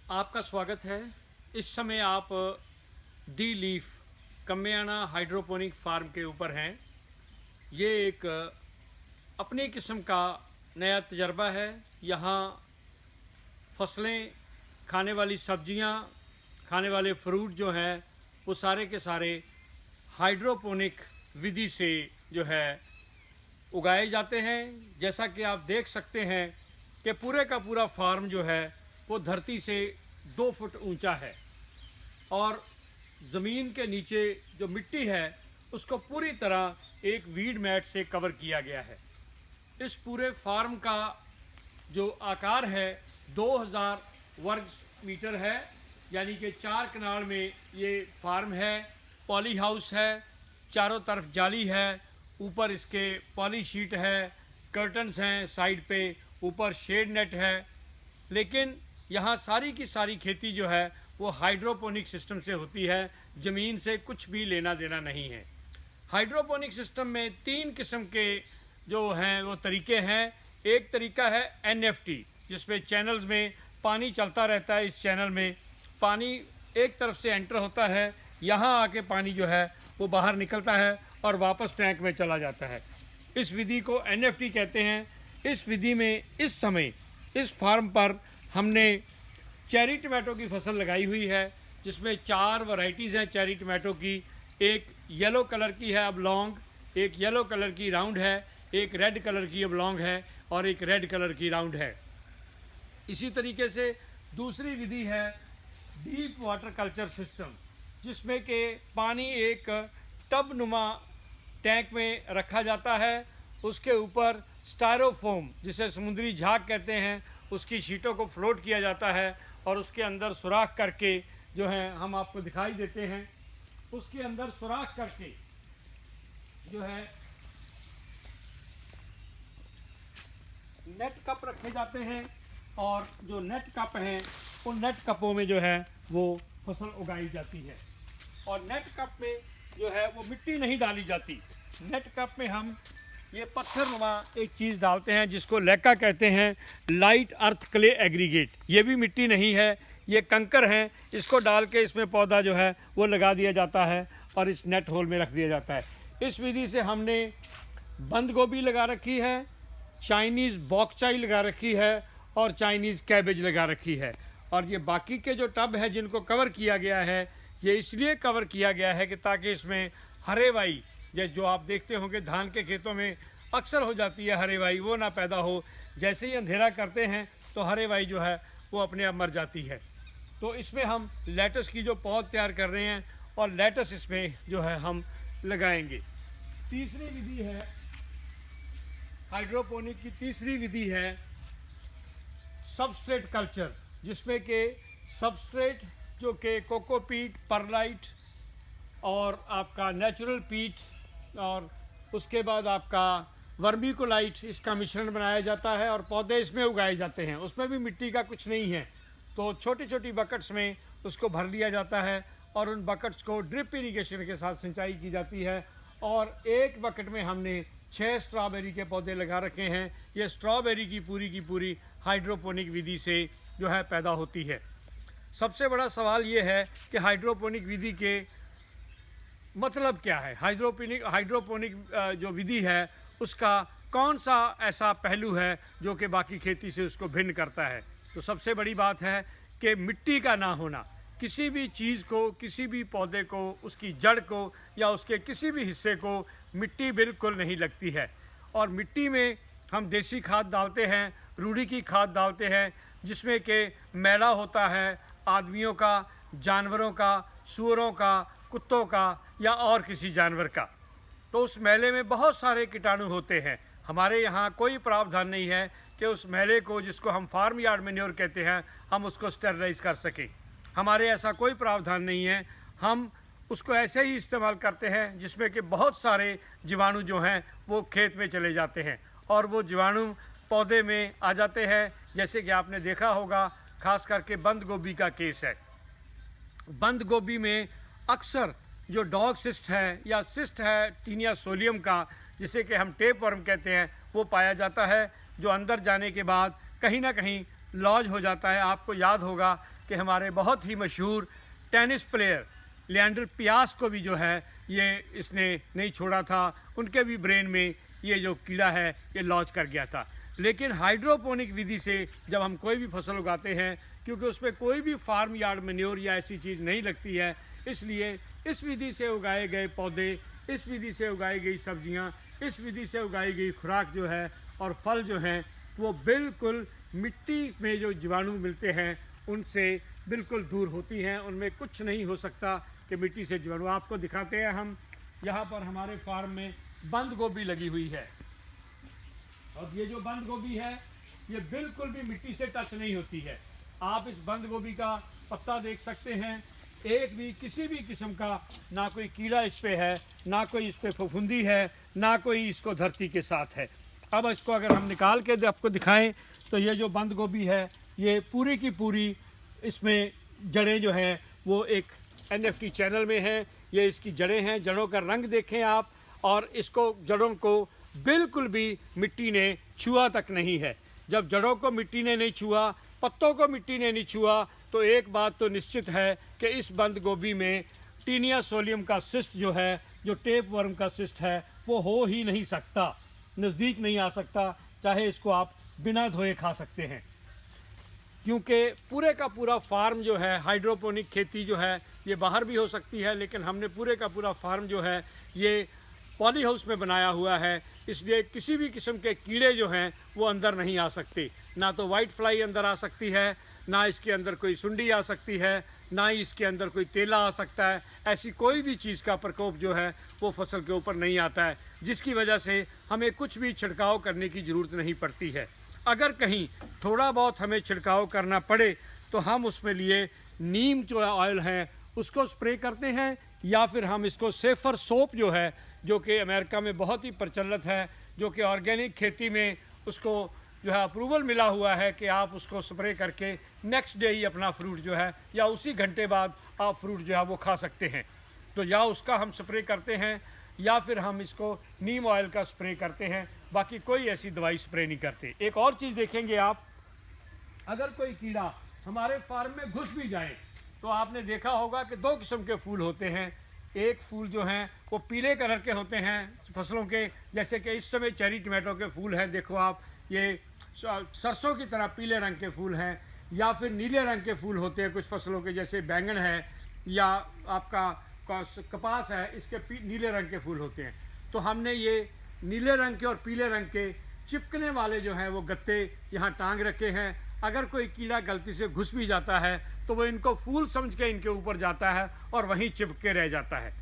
आपका स्वागत है। इस समय आप डी लीफ कम्याना हाइड्रोपोनिक फार्म के ऊपर हैं। ये एक अपनी किस्म का नया तजर्बा है। यहाँ फसलें, खाने वाली सब्जियाँ, खाने वाले फ्रूट जो हैं वो सारे के सारे हाइड्रोपोनिक विधि से जो है उगाए जाते हैं। जैसा कि आप देख सकते हैं कि पूरे का पूरा फार्म जो है वो धरती से 2 फुट ऊंचा है और ज़मीन के नीचे जो मिट्टी है उसको पूरी तरह एक वीड मैट से कवर किया गया है। इस पूरे फार्म का जो आकार है 2000 वर्ग मीटर है, यानी कि 4 कनाल में ये फार्म है। पॉली हाउस है, चारों तरफ जाली है, ऊपर इसके पॉली शीट है, कर्टन्स हैं साइड पे, ऊपर शेड नेट है। लेकिन यहाँ सारी की सारी खेती जो है वो हाइड्रोपोनिक सिस्टम से होती है, ज़मीन से कुछ भी लेना देना नहीं है। हाइड्रोपोनिक सिस्टम में 3 किस्म के जो हैं वो तरीके हैं। एक तरीका है NFT, जिसमें चैनल्स में पानी चलता रहता है। इस चैनल में पानी एक तरफ से एंटर होता है, यहाँ आके पानी जो है वो बाहर निकलता है और वापस टैंक में चला जाता है। इस विधि को NFT कहते हैं। इस विधि में इस समय इस फार्म पर हमने चेरी टमाटो की फसल लगाई हुई है, जिसमें 4 वैरायटीज़ हैं चेरी टमाटो की। एक येलो कलर की है अबलॉन्ग, एक येलो कलर की राउंड है, एक रेड कलर की अबलॉन्ग है और एक रेड कलर की राउंड है। इसी तरीके से दूसरी विधि है डीप वाटर कल्चर सिस्टम, जिसमें कि पानी एक टब नुमा टैंक में रखा जाता है। उसके ऊपर स्टायरोफोम, जिसे समुद्री झाग कहते हैं, उसकी शीटों को फ्लोट किया जाता है और उसके अंदर सुराख करके जो है हम आपको दिखाई देते हैं। उसके अंदर सुराख करके जो है नेट कप रखे जाते हैं और जो नेट कप हैं उन नेट कपों में जो है वो फसल उगाई जाती है। और नेट कप में जो है वो मिट्टी नहीं डाली जाती। नेट कप में हम ये पत्थरनुमा एक चीज़ डालते हैं जिसको लेका कहते हैं, लाइट अर्थ क्ले एग्रीगेट। ये भी मिट्टी नहीं है, ये कंकर हैं। इसको डाल के इसमें पौधा जो है वो लगा दिया जाता है और इस नेट होल में रख दिया जाता है। इस विधि से हमने बंद गोभी लगा रखी है, चाइनीज़ बॉकचाई लगा रखी है और चाइनीज़ कैबेज लगा रखी है। और ये बाकी के जो टब हैं जिनको कवर किया गया है, ये इसलिए कवर किया गया है कि ताकि इसमें हरेवाई, जो आप देखते होंगे धान के खेतों में अक्सर हो जाती है हरेवाई, वो ना पैदा हो। जैसे ही अंधेरा करते हैं तो हरेवाई जो है वो अपने आप मर जाती है। तो इसमें हम लेटस की जो पौध तैयार कर रहे हैं और लेटस इसमें जो है हम लगाएंगे। तीसरी विधि है हाइड्रोपोनिक की, तीसरी विधि है सबस्ट्रेट कल्चर, जिसमें कि सबस्ट्रेट जो कि कोकोपीट, परलाइट और आपका नेचुरल पीट और उसके बाद आपका वर्मीकोलाइट, इसका मिश्रण बनाया जाता है और पौधे इसमें उगाए जाते हैं। उसमें भी मिट्टी का कुछ नहीं है, तो छोटी छोटी बकेट्स में उसको भर लिया जाता है और उन बकेट्स को ड्रिप इरिगेशन के साथ सिंचाई की जाती है। और एक बकेट में हमने 6 स्ट्रॉबेरी के पौधे लगा रखे हैं। ये स्ट्रॉबेरी की पूरी हाइड्रोपोनिक विधि से जो है पैदा होती है। सबसे बड़ा सवाल ये है कि हाइड्रोपोनिक विधि के मतलब क्या है। हाइड्रोपोनिक जो विधि है उसका कौन सा ऐसा पहलू है जो कि बाकी खेती से उसको भिन्न करता है। तो सबसे बड़ी बात है कि मिट्टी का ना होना। किसी भी चीज़ को, किसी भी पौधे को, उसकी जड़ को या उसके किसी भी हिस्से को मिट्टी बिल्कुल नहीं लगती है। और मिट्टी में हम देसी खाद डालते हैं, रूढ़ी की खाद डालते हैं, जिसमें कि मैला होता है आदमियों का, जानवरों का, सूअरों का, कुत्तों का या और किसी जानवर का। तो उस मैले में बहुत सारे कीटाणु होते हैं। हमारे यहाँ कोई प्रावधान नहीं है कि उस मैले को, जिसको हम फार्म यार्ड मैन्योर कहते हैं, हम उसको स्टेरलाइज कर सकें। हमारे ऐसा कोई प्रावधान नहीं है। हम उसको ऐसे ही इस्तेमाल करते हैं जिसमें कि बहुत सारे जीवाणु जो हैं वो खेत में चले जाते हैं और वो जीवाणु पौधे में आ जाते हैं। जैसे कि आपने देखा होगा, खास करके बंद गोभी का केस है। बंद गोभी में अक्सर जो डॉग सिस्ट है या सिस्ट है टीनिया सोलियम का, जिसे कि हम टेप वर्म कहते हैं, वो पाया जाता है, जो अंदर जाने के बाद कहीं ना कहीं लॉज हो जाता है। आपको याद होगा कि हमारे बहुत ही मशहूर टेनिस प्लेयर लिएंडर पियास को भी जो है ये इसने नहीं छोड़ा था, उनके भी ब्रेन में ये जो कीड़ा है ये लॉन्च कर गया था। लेकिन हाइड्रोपोनिक विधि से जब हम कोई भी फसल उगाते हैं, क्योंकि उसमें कोई भी फार्म यार्ड मैन्योर या ऐसी चीज़ नहीं लगती है, इसलिए इस विधि से उगाए गए पौधे, इस विधि से उगाई गई सब्जियां, इस विधि से उगाई गई खुराक जो है और फल जो हैं वो बिल्कुल मिट्टी में जो जीवाणु मिलते हैं उनसे बिल्कुल दूर होती हैं। उनमें कुछ नहीं हो सकता कि मिट्टी से जीवाणु। आपको दिखाते हैं हम, यहाँ पर हमारे फार्म में बंद गोभी लगी हुई है, और ये जो बंद गोभी है ये बिल्कुल भी मिट्टी से टच नहीं होती है। आप इस बंद गोभी का पत्ता देख सकते हैं, एक भी किसी भी किस्म का ना कोई कीड़ा इस पे है, ना कोई इस पे फफूंदी है, ना कोई इसको धरती के साथ है। अब इसको अगर हम निकाल के आपको दिखाएं तो ये जो बंद गोभी है ये पूरी की पूरी, इसमें जड़ें जो हैं वो एक NFT चैनल में हैं। ये इसकी जड़ें हैं, जड़ों का रंग देखें आप, और इसको जड़ों को बिल्कुल भी मिट्टी ने छुआ तक नहीं है। जब जड़ों को मिट्टी ने नहीं छुआ, पत्तों को मिट्टी ने नहीं छुआ, तो एक बात तो निश्चित है कि इस बंद गोभी में टीनिया सोलियम का सिस्ट जो है, जो टेप वर्म का सिस्ट है, वो हो ही नहीं सकता, नज़दीक नहीं आ सकता, चाहे इसको आप बिना धोए खा सकते हैं। क्योंकि पूरे का पूरा फार्म जो है, हाइड्रोपोनिक खेती जो है ये बाहर भी हो सकती है, लेकिन हमने पूरे का पूरा फार्म जो है ये पॉली हाउस में बनाया हुआ है, इसलिए किसी भी किस्म के कीड़े जो हैं वो अंदर नहीं आ सकते। ना तो वाइट फ्लाई अंदर आ सकती है, ना इसके अंदर कोई सुंडी आ सकती है, ना ही इसके अंदर कोई तेला आ सकता है। ऐसी कोई भी चीज़ का प्रकोप जो है वो फसल के ऊपर नहीं आता है, जिसकी वजह से हमें कुछ भी छिड़काव करने की ज़रूरत नहीं पड़ती है। अगर कहीं थोड़ा बहुत हमें छिड़काव करना पड़े तो हम उसमें लिए नीम जो ऑयल है उसको स्प्रे करते हैं, या फिर हम इसको सेफर सोप जो है, जो कि अमेरिका में बहुत ही प्रचलित है, जो कि ऑर्गेनिक खेती में उसको जो है अप्रूवल मिला हुआ है कि आप उसको स्प्रे करके नेक्स्ट डे ही अपना फ्रूट जो है या उसी घंटे बाद आप फ्रूट जो है वो खा सकते हैं। तो या उसका हम स्प्रे करते हैं या फिर हम इसको नीम ऑयल का स्प्रे करते हैं, बाकी कोई ऐसी दवाई स्प्रे नहीं करते। एक और चीज़ देखेंगे आप, अगर कोई कीड़ा हमारे फार्म में घुस भी जाए तो आपने देखा होगा कि दो किस्म के फूल होते हैं। एक फूल जो हैं वो पीले कलर के होते हैं फसलों के, जैसे कि इस समय चेरी टमाटो के फूल हैं, देखो आप, ये सरसों की तरह पीले रंग के फूल हैं, या फिर नीले रंग के फूल होते हैं कुछ फसलों के, जैसे बैंगन है या आपका कपास है, इसके नीले रंग के फूल होते हैं। तो हमने ये नीले रंग के और पीले रंग के चिपकने वाले जो हैं वो गत्ते यहाँ टांग रखे हैं। अगर कोई कीड़ा गलती से घुस भी जाता है तो वो इनको फूल समझ के इनके ऊपर जाता है और वहीं चिपक के रह जाता है।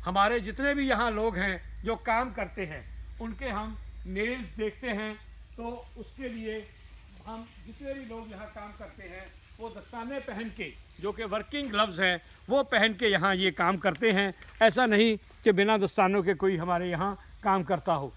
हमारे जितने भी यहाँ लोग हैं जो काम करते हैं उनके हम नेल्स देखते हैं, तो उसके लिए हम जितने भी लोग यहाँ काम करते हैं वो दस्ताने पहन के, जो कि वर्किंग ग्लव्स हैं, वो पहन के यहाँ ये काम करते हैं। ऐसा नहीं कि बिना दस्तानों के कोई हमारे यहाँ काम करता हो।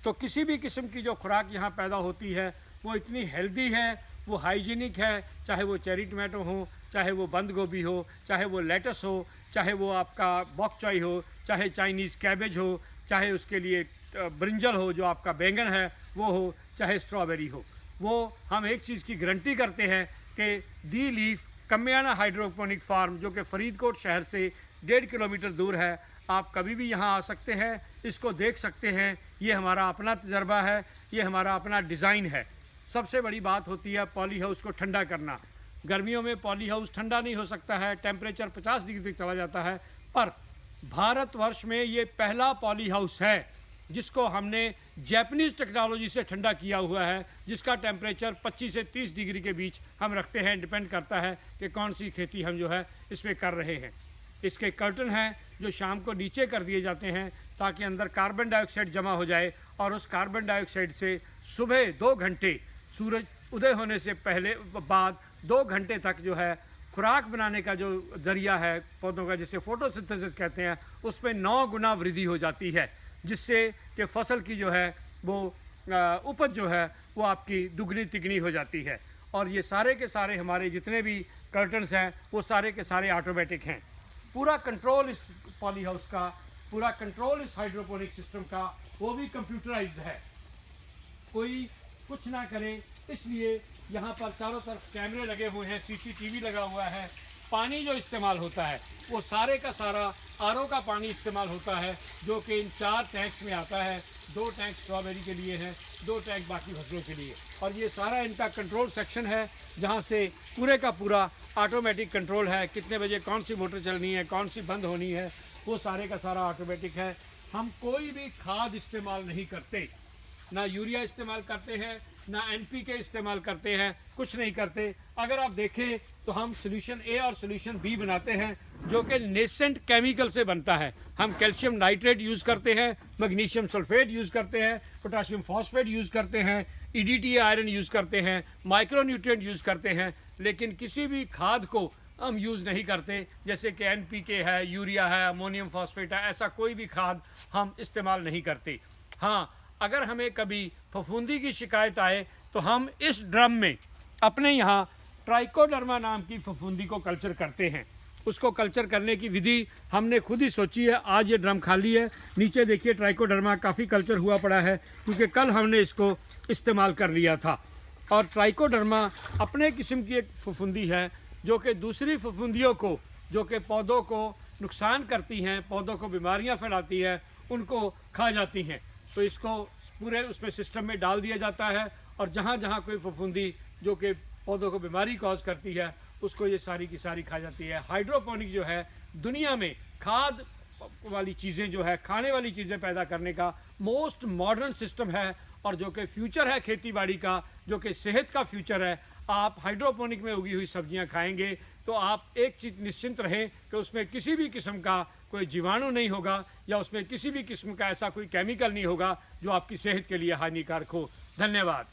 तो किसी भी किस्म की जो खुराक यहाँ पैदा होती है वो इतनी हेल्दी है, वो हाइजीनिक है, चाहे वो चेरी टमाटो हो, चाहे वो बंद गोभी हो, चाहे वो लेटस हो, चाहे वो आपका बॉक चॉय हो, चाहे चाइनीज़ कैबेज हो, चाहे उसके लिए ब्रिंजल हो जो आपका बैंगन है वो हो, चाहे स्ट्रॉबेरी हो। वो हम एक चीज़ की गारंटी करते हैं कि दी लीफ कम्याना हाइड्रोपोनिक फार्म, जो कि फरीदकोट शहर से 1.5 किलोमीटर दूर है, आप कभी भी यहाँ आ सकते हैं, इसको देख सकते हैं। ये हमारा अपना तजर्बा है, ये हमारा अपना डिज़ाइन है। सबसे बड़ी बात होती है पॉली हाउस को ठंडा करना। गर्मियों में पॉली हाउस ठंडा नहीं हो सकता है, टेम्परेचर 50 डिग्री तक चला जाता है, पर भारतवर्ष में ये पहला पॉली हाउस है जिसको हमने जैपनीज़ टेक्नोलॉजी से ठंडा किया हुआ है, जिसका टेम्परेचर 25 से 30 डिग्री के बीच हम रखते हैं। डिपेंड करता है कि कौन सी खेती हम जो है इसमें कर रहे हैं। इसके कर्टन हैं जो शाम को नीचे कर दिए जाते हैं ताकि अंदर कार्बन डाइऑक्साइड जमा हो जाए, और उस कार्बन डाइऑक्साइड से सुबह 2 घंटे सूरज उदय होने से पहले बाद 2 घंटे तक जो है खुराक बनाने का जो ज़रिया है पौधों का, जिसे फोटोसिंथेसिस कहते हैं, उसमें 9 गुना वृद्धि हो जाती है, जिससे कि फसल की जो है वो उपज जो है वो आपकी दुगनी तिगनी हो जाती है। और ये सारे के सारे हमारे जितने भी कर्टन्स हैं वो सारे के सारे ऑटोमेटिक हैं। पूरा कंट्रोल इस पॉली हाउस का, पूरा कंट्रोल इस हाइड्रोपोनिक सिस्टम का वो भी कंप्यूटराइज्ड है, कोई कुछ ना करे। इसलिए यहाँ पर चारों तरफ कैमरे लगे हुए हैं, सीसीटीवी लगा हुआ है। पानी जो इस्तेमाल होता है वो सारे का सारा आरओ का पानी इस्तेमाल होता है, जो कि इन 4 टैंक्स में आता है। 2 टैंक स्ट्रॉबेरी के लिए हैं, 2 टैंक बाकी फसलों के लिए। और ये सारा इनका कंट्रोल सेक्शन है, जहाँ से पूरे का पूरा ऑटोमेटिक कंट्रोल है। कितने बजे कौन सी मोटर चलनी है, कौन सी बंद होनी है, वो सारे का सारा ऑटोमेटिक है। हम कोई भी खाद इस्तेमाल नहीं करते, ना यूरिया इस्तेमाल करते हैं, ना एनपीके इस्तेमाल करते हैं, कुछ नहीं करते। अगर आप देखें तो हम सोल्यूशन ए और सोल्यूशन बी बनाते हैं, जो कि नेसेंट केमिकल से बनता है। हम कैल्शियम नाइट्रेट यूज़ करते हैं, मैग्नीशियम सल्फेट यूज़ करते हैं, पोटाशियम फॉस्फेट यूज़ करते हैं, ईडीटी आयरन यूज़ करते हैं, माइक्रो न्यूट्रिएंट यूज़ करते हैं, लेकिन किसी भी खाद को हम यूज़ नहीं करते, जैसे कि एनपीके है, यूरिया है, अमोनियम फॉस्फेट है, ऐसा कोई भी खाद हम इस्तेमाल नहीं करते। हाँ, अगर हमें कभी फफूंदी की शिकायत आए तो हम इस ड्रम में अपने यहाँ ट्राइकोडर्मा नाम की फफूंदी को कल्चर करते हैं। उसको कल्चर करने की विधि हमने खुद ही सोची है। आज ये ड्रम खाली है, नीचे देखिए ट्राइकोडर्मा काफ़ी कल्चर हुआ पड़ा है, क्योंकि कल हमने इसको इस्तेमाल कर लिया था। और ट्राइकोडर्मा अपने किस्म की एक फफूंदी है, जो कि दूसरी फफूंदियों को, जो कि पौधों को नुकसान करती हैं, पौधों को बीमारियां फैलाती हैं, उनको खा जाती हैं। तो इसको पूरे उसमें सिस्टम में डाल दिया जाता है, और जहाँ जहाँ कोई फफूंदी जो कि पौधों को बीमारी कॉज करती है, उसको ये सारी की सारी खा जाती है। हाइड्रोपोनिक जो है दुनिया में खाद वाली चीज़ें जो है, खाने वाली चीज़ें पैदा करने का मोस्ट मॉडर्न सिस्टम है, और जो कि फ्यूचर है खेती बाड़ी का, जो कि सेहत का फ्यूचर है। आप हाइड्रोपोनिक में उगी हुई सब्जियां खाएंगे तो आप एक चीज़ निश्चिंत रहें कि उसमें किसी भी किस्म का कोई जीवाणु नहीं होगा, या उसमें किसी भी किस्म का ऐसा कोई केमिकल नहीं होगा जो आपकी सेहत के लिए हानिकारक हो। धन्यवाद।